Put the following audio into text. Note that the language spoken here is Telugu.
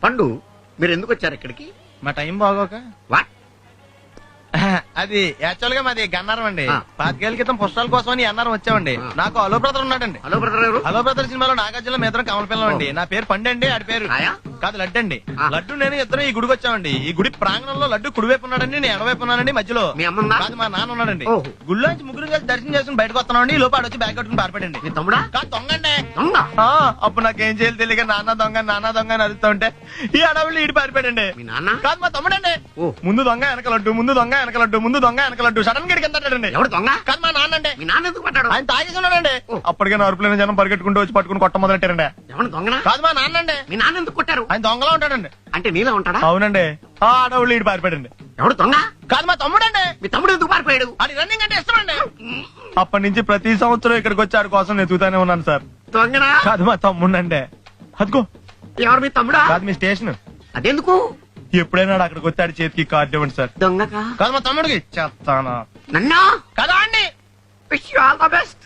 పండు మీరు ఎందుకు వచ్చారు ఇక్కడికి? మా టైం బాగోక. వాట్? అది యాక్చువల్ గా మాది గన్నారం అండి. 5 ఏళ్ల క్రితం పుస్తకాల కోసం అని అన్నారం వచ్చామండి. ఆ. నాకు హలో బ్రదర్ ఉన్నాడండి. హలో బ్రదర్ ఎవరు? హలో బ్రదర్ సినిమాలో నాగార్జున మీద కమల పిల్లం అండి. నా పేరు పండు అండి. ఆడి పేరు రాయా? కాదు లడ్డు అండి. ఆ. లడ్డు నేను ఇద్దరు ఈ గుడికి వచ్చామండి. ఈ గుడి ప్రాంగణంలో లడ్డు కుడివైపు ఉన్నాడండి, నేను ఎడవైపు ఉన్నానండి. మధ్యలో మీ అమ్మ కాదు మా నాన్న ఉన్నాడండి. ఓహో. గుళ్ళో నుంచి ముగ్గురు కలిసి దర్శనం చేసుకుని బయటకు వస్తున్నామండి. ఈ లోపు ఆడు వచ్చి బ్యాగ్ కట్టుకుని పారిపడండి. మీ తమ్ముడా? కాదు దొంగండి. దొంగ? అప్పుడు నాకేం చేయాలి తెలియక నాన్న దొంగ అని అరుస్తూ ఉంటే ఈ అడవులు ఈడి పారిపోయాడండి. మీ నాన్న? కాదు మా తమ్ముడండి. ఓ. ముందు దొంగ వెనకలడ్డు, ముందు దొంగ వెనకలడ్డు, ముందు దొంగ వెనకలడ్డు. సడన్ గా కిందండి. ఎవడు దొంగ? కాదు మా నాన్న అండి. మీ నాన్న ఎందుకు పడ్డాడు? ఆయన తాగేసి ఉన్నాడండి. ఓ. అప్పటికే అరుపులైన జనం పరిగెట్టుకుంటూ వచ్చి పట్టుకుని కొట్ట మొదలెట్టారండి. ఎవడు దొంగనా? కాదు మా నాన్న అండి. మీ నాన్న ఎందుకు కొట్టారు? ఆయన దొంగలా ఉంటాడండి. అంటే నీలా ఉంటాడా? అవునండి. ఆ అడవులు ఈడి పారిపోయాడండి. ఎవడు దొంగ? కాదు మా తమ్ముడండి. మీ తమ్ముడు ఎందుకు పారిపోయాడు? అది రన్నింగ్ అంటే ఇష్టం అండి. అప్పటి నుంచి ప్రతి సంవత్సరం ఇక్కడికి వచ్చి ఆడి కోసం వెతుకుతానే ఉన్నాను సార్. దొంగనా? కాదు మా తమ్ముడండి. అదిగో. ఎవరు మీ తమ్ముడా? కాదు మీ స్టేషన్. అదెందుకు? ఎప్పుడైనా అక్కడికి వచ్చి ఆడి చేతికి కార్డు ఇవ్వండి సార్. దొంగకా? కాదు మా తమ్ముడికి చెప్తానా. నన్నా? కదా అండి. Wish you all the best.